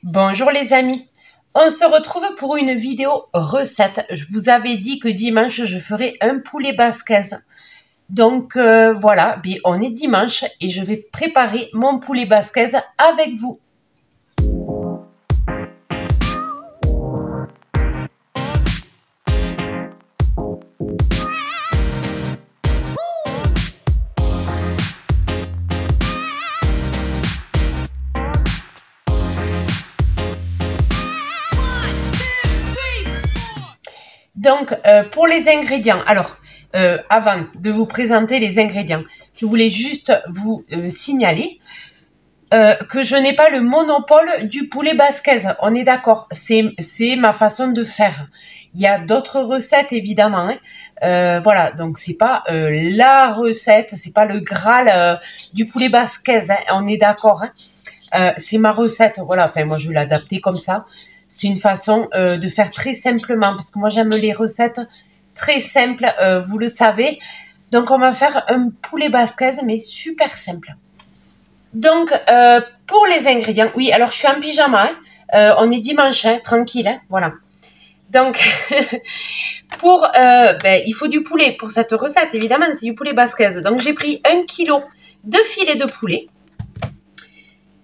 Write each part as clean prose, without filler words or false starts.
Bonjour les amis, on se retrouve pour une vidéo recette. Je vous avais dit que dimanche je ferai un poulet basquez. Donc voilà, on est dimanche et je vais préparer mon poulet basquez avec vous. Donc, pour les ingrédients, alors, avant de vous présenter les ingrédients, je voulais juste vous signaler que je n'ai pas le monopole du poulet basquez. On est d'accord, c'est ma façon de faire. Il y a d'autres recettes, évidemment. Voilà, donc c'est pas la recette, c'est pas le Graal du poulet basquez. On est d'accord. C'est ma recette, voilà. Enfin, moi, je vais l'adapter comme ça. C'est une façon de faire très simplement, parce que moi j'aime les recettes très simples, vous le savez. Donc on va faire un poulet basquez, mais super simple. Donc pour les ingrédients, oui, alors je suis en pyjama, on est dimanche, tranquille, voilà. Donc pour, il faut du poulet pour cette recette, évidemment, c'est du poulet basquez. Donc j'ai pris 1 kg de filets de poulet.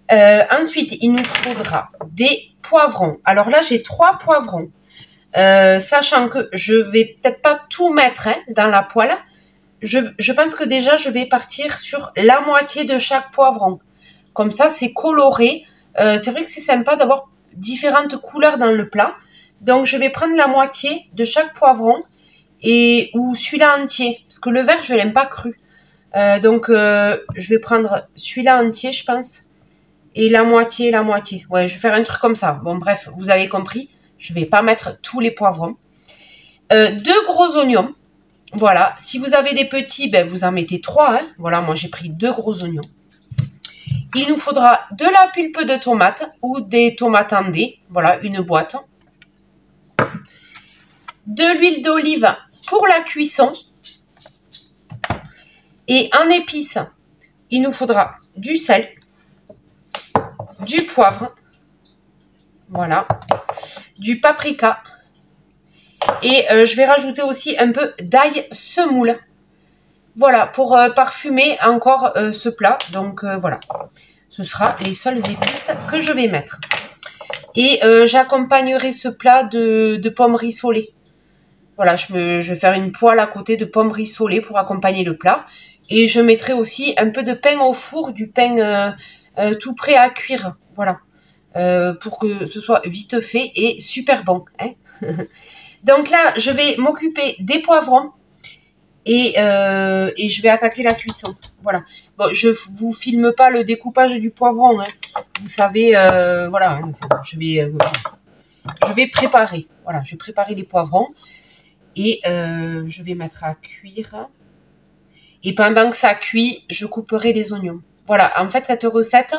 Ensuite, il nous faudra des poivrons. Alors là, j'ai 3 poivrons. Sachant que je vais peut-être pas tout mettre dans la poêle. Je pense que déjà, je vais partir sur la moitié de chaque poivron. Comme ça, c'est coloré. C'est vrai que c'est sympa d'avoir différentes couleurs dans le plat. Donc, je vais prendre la moitié de chaque poivron ou celui-là entier. Parce que le vert, je l'aime pas cru. Je vais prendre celui-là entier, je pense. Et la moitié. Ouais, je vais faire un truc comme ça. Bon, bref, vous avez compris. Je ne vais pas mettre tous les poivrons. 2 gros oignons. Voilà. Si vous avez des petits, vous en mettez 3. Voilà, moi, j'ai pris 2 gros oignons. Il nous faudra de la pulpe de tomate ou des tomates en dés. Voilà, une boîte. De l'huile d'olive pour la cuisson. Et en épices, il nous faudra du sel, du poivre, voilà, du paprika et je vais rajouter aussi un peu d'ail semoule, voilà, pour parfumer encore ce plat. Donc voilà, ce sera les seules épices que je vais mettre. Et j'accompagnerai ce plat de pommes rissolées. Voilà, je vais faire une poêle à côté de pommes rissolées pour accompagner le plat. Et je mettrai aussi un peu de pain au four, du pain tout prêt à cuire, voilà, pour que ce soit vite fait et super bon. Donc là, je vais m'occuper des poivrons et je vais attaquer la cuisson. Voilà. Bon, je vous filme pas le découpage du poivron. Vous savez, voilà. Je vais préparer. Voilà, je vais préparer les poivrons et je vais mettre à cuire. Et pendant que ça cuit, je couperai les oignons. Voilà, en fait, cette recette,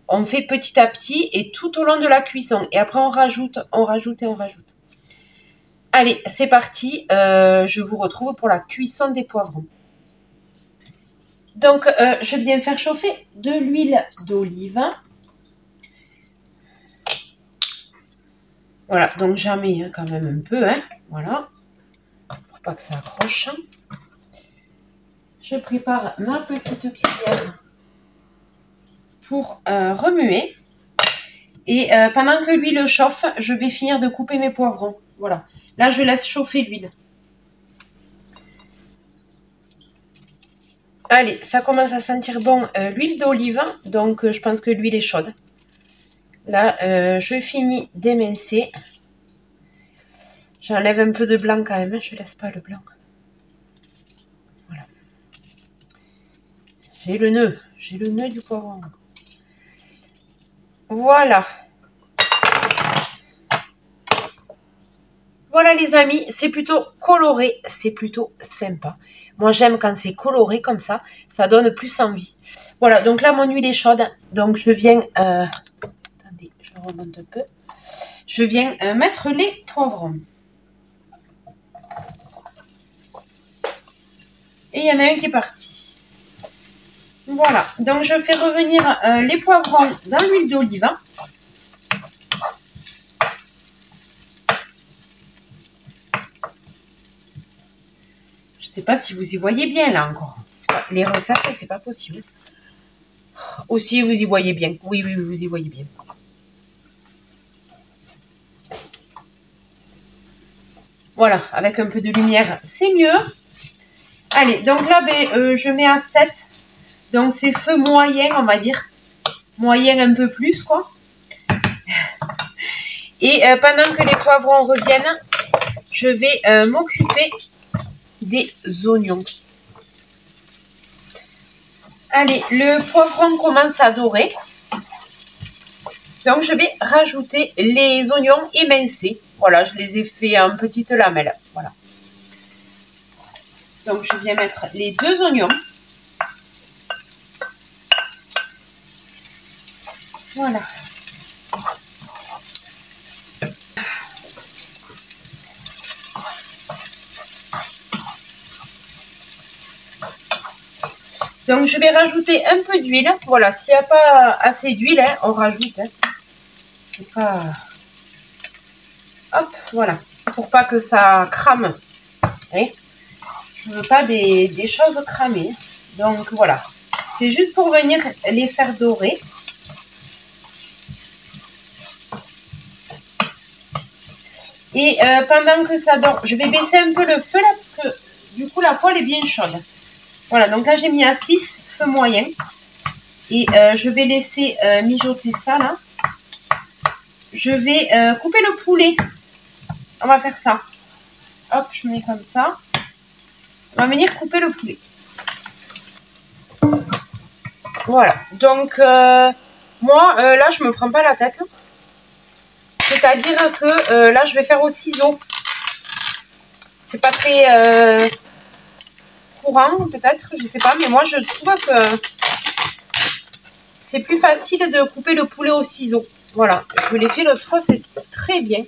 on fait petit à petit et tout au long de la cuisson. Et après, on rajoute. Allez, c'est parti. Je vous retrouve pour la cuisson des poivrons. Donc, je viens faire chauffer de l'huile d'olive. Voilà, donc j'en mets quand même un peu. Voilà, pour pas que ça accroche. Je prépare ma petite cuillère pour remuer. Et pendant que l'huile chauffe, je vais finir de couper mes poivrons. Voilà. Là, je laisse chauffer l'huile. Allez, ça commence à sentir bon l'huile d'olive. Donc, je pense que l'huile est chaude. Là, je finis d'émincer. J'enlève un peu de blanc quand même. Je ne laisse pas le blanc. Voilà. J'ai le nœud du poivron. Voilà. Voilà les amis, c'est plutôt coloré, c'est plutôt sympa. Moi j'aime quand c'est coloré comme ça donne plus envie. Voilà, donc là mon huile est chaude, donc je viens, attendez, je remonte un peu. Je viens mettre les poivrons. Et il y en a un qui est parti. Voilà, donc je fais revenir les poivrons dans l'huile d'olive. sais pas si vous y voyez bien là encore. Les recettes, c'est pas possible. Aussi, vous y voyez bien. Oui, oui, vous y voyez bien. Voilà, avec un peu de lumière, c'est mieux. Allez, donc là, je mets à 7. Donc, c'est feu moyen, on va dire. Moyen un peu plus, quoi. Et pendant que les poivrons reviennent, je vais m'occuper des oignons. Allez, le poivron commence à dorer. Donc, je vais rajouter les oignons émincés. Voilà, je les ai fait en petites lamelles. Voilà. Donc, je viens mettre les 2 oignons. Voilà. Donc, je vais rajouter un peu d'huile. Voilà, s'il n'y a pas assez d'huile, hein, on rajoute. Hein. C'est pas... Hop, voilà. Pour pas que ça crame. Hein. Je veux pas des choses cramées. Donc, voilà. C'est juste pour venir les faire dorer. Et pendant que ça dort, je vais baisser un peu le feu là parce que du coup la poêle est bien chaude. Voilà, donc là j'ai mis à 6, feu moyen. Et je vais laisser mijoter ça là. Je vais couper le poulet. On va faire ça. Hop, je mets comme ça. On va venir couper le poulet. Voilà, donc moi là je me prends pas la tête. C'est-à-dire que là je vais faire au ciseau. C'est pas très courant peut-être, je sais pas, mais moi je trouve que c'est plus facile de couper le poulet au ciseau. Voilà, je l'ai fait l'autre fois, c'est très bien.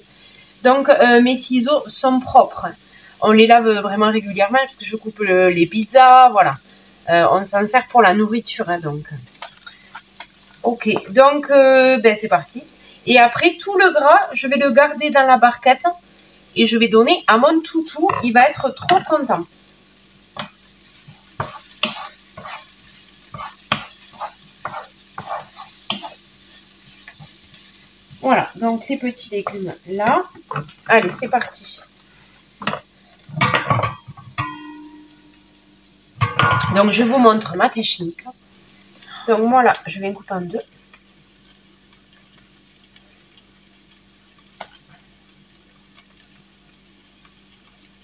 Donc mes ciseaux sont propres. On les lave vraiment régulièrement parce que je coupe les pizzas, voilà. On s'en sert pour la nourriture, hein, donc. Ok, donc c'est parti. Et après, tout le gras, je vais le garder dans la barquette et je vais donner à mon toutou. Il va être trop content. Voilà, donc les petits légumes là. Allez, c'est parti. Donc, je vous montre ma technique. Donc, moi là, je vais couper en 2.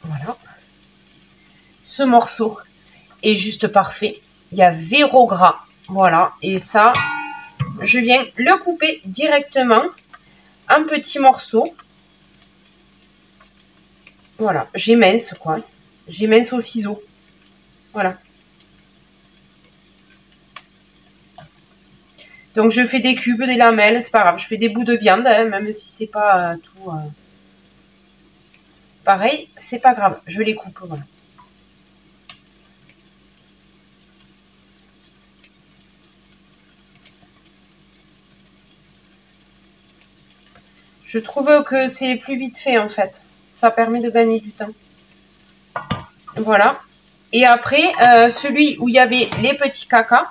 Voilà. Ce morceau est juste parfait. Il y a 0 gras. Voilà. Et ça, je viens le couper directement en petits morceaux. Voilà. J'émince quoi. J'émince au ciseau. Voilà. Donc, je fais des cubes, des lamelles. C'est pas grave. Je fais des bouts de viande, hein, même si c'est pas tout... pareil, c'est pas grave. Je les coupe, voilà. Je trouve que c'est plus vite fait en fait. Ça permet de gagner du temps. Voilà. Et après, celui où il y avait les petits cacas,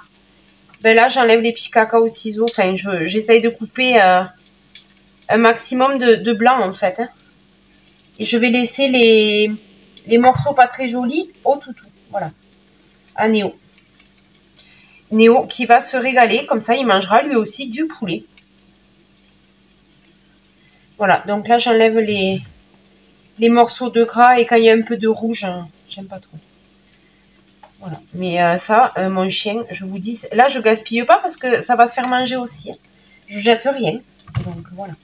là j'enlève les petits cacas au ciseau. Enfin, j'essaye de couper un maximum de blanc en fait. Hein. Et je vais laisser les morceaux pas très jolis au toutou. Voilà. À Néo. Néo qui va se régaler. Comme ça, il mangera lui aussi du poulet. Voilà, donc là j'enlève les morceaux de gras et quand il y a un peu de rouge, j'aime pas trop. Voilà, mais ça, mon chien, je vous dis, là je gaspille pas parce que ça va se faire manger aussi. Hein. Je jette rien, donc voilà.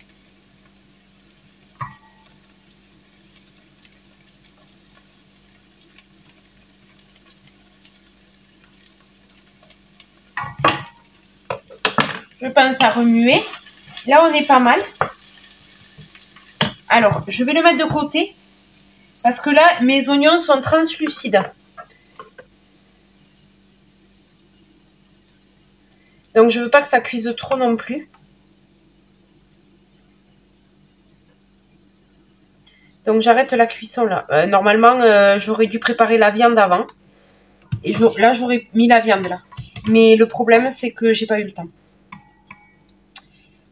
Je pense à remuer. Là on est pas mal. Alors, je vais le mettre de côté parce que là, mes oignons sont translucides. Donc, je veux pas que ça cuise trop non plus. Donc j'arrête la cuisson là. Normalement, j'aurais dû préparer la viande avant. Et là, j'aurais mis la viande là. Mais le problème, c'est que j'ai pas eu le temps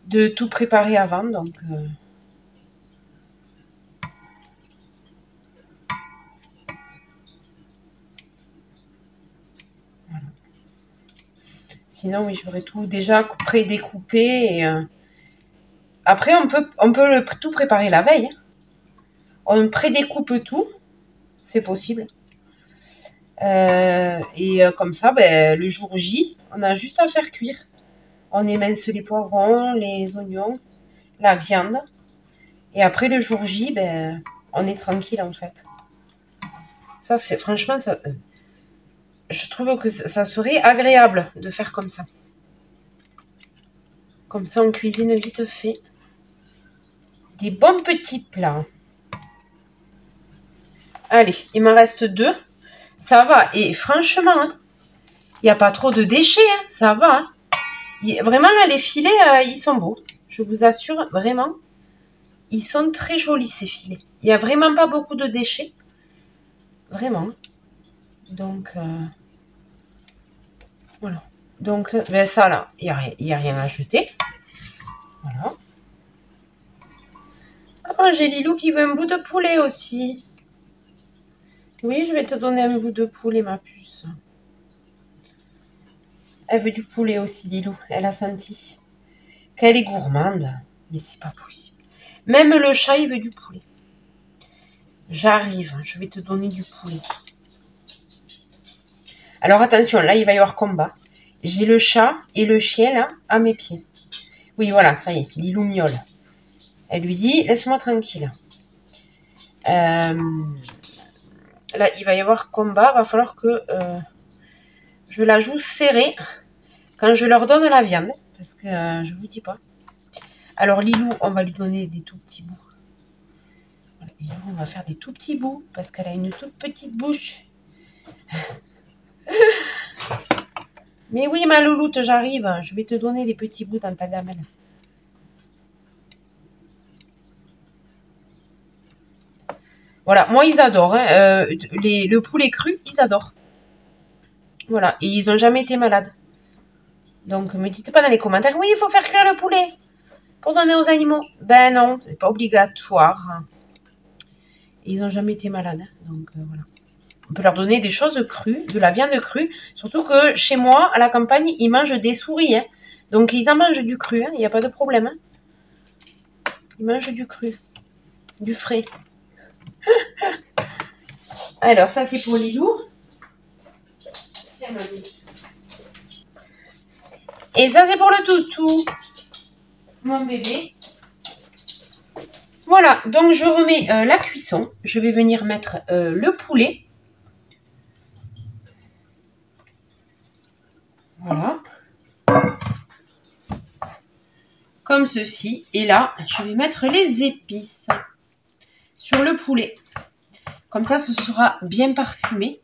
de tout préparer avant. Donc, voilà. Sinon, oui, j'aurais tout déjà pré-découpé. Et, après, on peut tout préparer la veille. On pré-découpe tout. C'est possible. Comme ça, ben, le jour J, on a juste à faire cuire. On émince les poivrons, les oignons, la viande. Et après, le jour J, ben, on est tranquille en fait. Ça, c'est franchement, ça, je trouve que ça serait agréable de faire comme ça. Comme ça, on cuisine vite fait. Des bons petits plats. Allez, il m'en reste 2. Ça va. Et franchement, il n'y a pas trop de déchets. Hein, ça va. Hein. Vraiment, là, les filets, ils sont beaux. Je vous assure, vraiment. Ils sont très jolis, ces filets. Il n'y a vraiment pas beaucoup de déchets. Vraiment. Donc, voilà. Donc, ben ça, là, il n'y a rien à jeter. Voilà. Oh, j'ai Lilou qui veut un bout de poulet aussi. Oui, je vais te donner un bout de poulet, ma puce. Elle veut du poulet aussi, Lilou. Elle a senti qu'elle est gourmande. Mais c'est pas possible. Même le chat, il veut du poulet. J'arrive. Je vais te donner du poulet. Alors, attention. Là, il va y avoir combat. J'ai le chat et le chien, là, à mes pieds. Oui, voilà, ça y est. Lilou miaule. Elle lui dit, laisse-moi tranquille. Là, il va y avoir combat. Va falloir que je la joue serrée quand je leur donne la viande. Parce que je vous dis pas. Alors, Lilou, on va lui donner des tout petits bouts. Voilà, Lilou, on va faire des tout petits bouts. Parce qu'elle a une toute petite bouche. Mais oui, ma louloute, j'arrive. Je vais te donner des petits bouts dans ta gamelle. Voilà, moi, ils adorent. Hein. Le poulet cru, ils adorent. Voilà, et ils n'ont jamais été malades. Donc, me dites pas dans les commentaires, oui, il faut faire cuire le poulet pour donner aux animaux. Ben non, c'est pas obligatoire. Et ils n'ont jamais été malades. Hein. Donc, voilà. On peut leur donner des choses crues, de la viande crue. Surtout que chez moi, à la campagne, ils mangent des souris. Hein. Donc, ils en mangent du cru. Il n'y a pas de problème. Hein. Ils mangent du cru. Du frais. Alors, ça, c'est pour Lilou. Tiens, mamie. Et ça, c'est pour le toutou. Mon bébé. Voilà, donc je remets la cuisson. Je vais venir mettre le poulet. Voilà. Comme ceci. Et là, je vais mettre les épices sur le poulet. Comme ça, ce sera bien parfumé.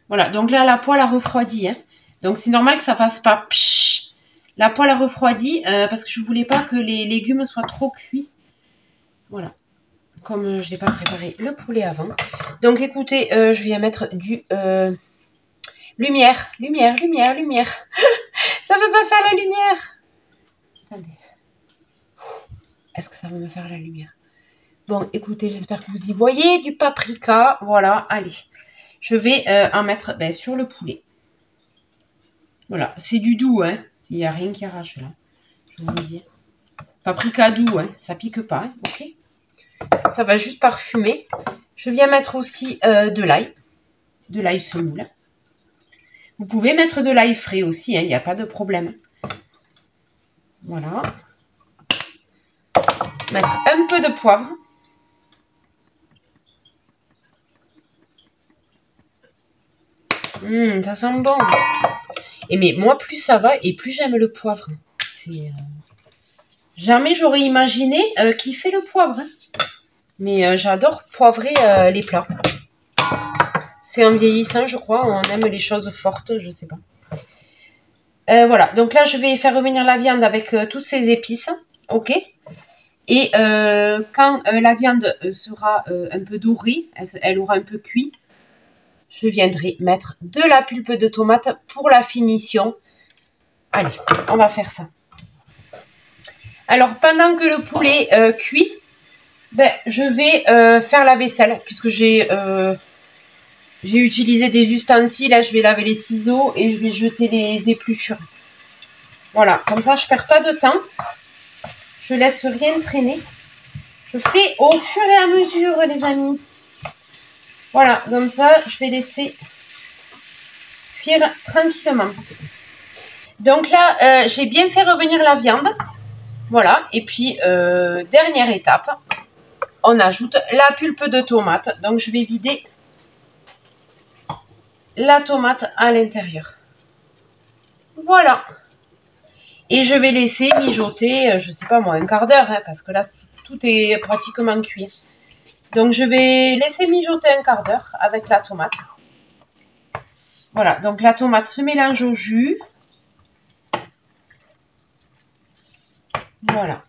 Voilà, donc là, la poêle a refroidi. Hein. Donc, c'est normal que ça fasse pas psh. La poêle a refroidi parce que je ne voulais pas que les légumes soient trop cuits. Voilà. Comme je n'ai pas préparé le poulet avant. Donc, écoutez, je vais mettre du lumière. Lumière, lumière, lumière. Ça ne veut pas faire la lumière. Attendez. Est-ce que ça va me faire la lumière? Bon, écoutez, j'espère que vous y voyez du paprika. Voilà, allez. Je vais en mettre sur le poulet. Voilà, c'est du doux, hein. Il n'y a rien qui arrache là. Je vous le dis. Paprika doux, hein. Ça pique pas, hein. Ok. Ça va juste parfumer. Je viens mettre aussi de l'ail. De l'ail semoule. Vous pouvez mettre de l'ail frais aussi, hein. Il n'y a pas de problème. Voilà. Mettre un peu de poivre. Ça sent bon. Et mais moi, plus ça va et plus j'aime le poivre. C'est jamais j'aurais imaginé kiffer le poivre. Hein. Mais j'adore poivrer les plats. C'est en vieillissant, je crois. On aime les choses fortes, je sais pas. Voilà. Donc là, je vais faire revenir la viande avec toutes ces épices. Ok. Et quand la viande sera un peu dorée, elle aura un peu cuit, je viendrai mettre de la pulpe de tomate pour la finition. Allez, on va faire ça. Alors, pendant que le poulet cuit, ben, je vais faire la vaisselle, puisque j'ai utilisé des ustensiles. Là, je vais laver les ciseaux et je vais jeter les épluchures. Voilà, comme ça, je ne perds pas de temps. Je laisse rien traîner. Je fais au fur et à mesure, les amis. Voilà, comme ça, je vais laisser cuire tranquillement. Donc là, j'ai bien fait revenir la viande. Voilà, et puis, dernière étape, on ajoute la pulpe de tomate. Donc, je vais vider la tomate à l'intérieur. Voilà. Et je vais laisser mijoter, je sais pas moi, un quart d'heure, hein, parce que là, tout est pratiquement cuit. Donc, je vais laisser mijoter un quart d'heure avec la tomate. Voilà, donc la tomate se mélange au jus. Voilà.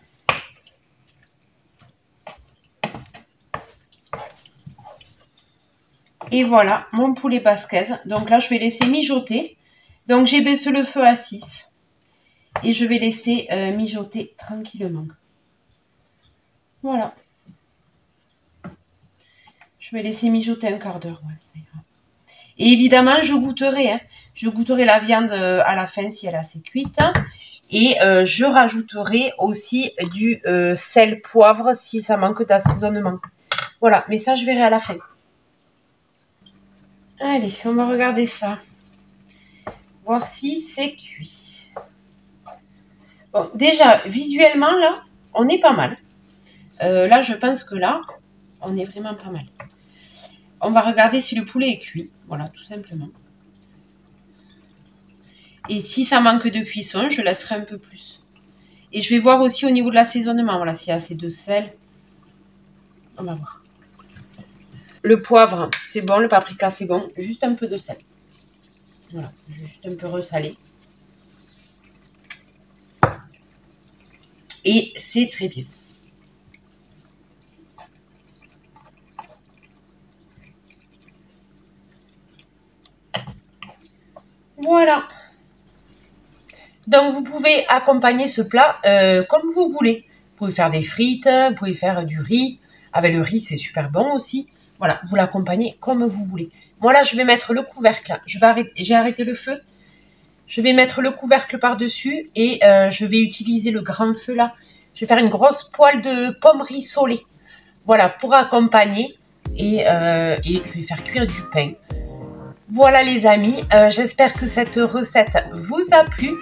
Et voilà, mon poulet basquaise. Donc là, je vais laisser mijoter. Donc, j'ai baissé le feu à 6. Et je vais laisser mijoter tranquillement. Voilà. Je vais laisser mijoter un quart d'heure. Ouais, ça ira. Et évidemment, je goûterai. Hein. Je goûterai la viande à la fin si elle est assez cuite. Et je rajouterai aussi du sel, poivre si ça manque d'assaisonnement. Voilà, mais ça, je verrai à la fin. Allez, on va regarder ça. Voir si c'est cuit. Bon, déjà, visuellement, là, on est pas mal. Là, je pense que là, on est vraiment pas mal. On va regarder si le poulet est cuit. Voilà, tout simplement. Et si ça manque de cuisson, je laisserai un peu plus. Et je vais voir aussi au niveau de l'assaisonnement. Voilà, s'il y a assez de sel. On va voir. Le poivre, c'est bon. Le paprika, c'est bon. Juste un peu de sel. Voilà, juste un peu ressalé. Et c'est très bien. Voilà. Donc, vous pouvez accompagner ce plat comme vous voulez. Vous pouvez faire des frites, vous pouvez faire du riz. Avec le riz, c'est super bon aussi. Voilà, vous l'accompagnez comme vous voulez. Moi, là, je vais mettre le couvercle. J'ai arrêté le feu. Je vais mettre le couvercle par-dessus et je vais utiliser le grand feu, là. Je vais faire une grosse poêle de pommes rissolées. Voilà, pour accompagner. Et je vais faire cuire du pain. Voilà, les amis. J'espère que cette recette vous a plu.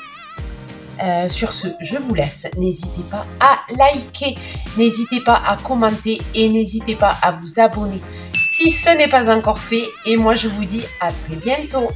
Sur ce, je vous laisse. N'hésitez pas à liker, n'hésitez pas à commenter et n'hésitez pas à vous abonner si ce n'est pas encore fait. Et moi, je vous dis à très bientôt.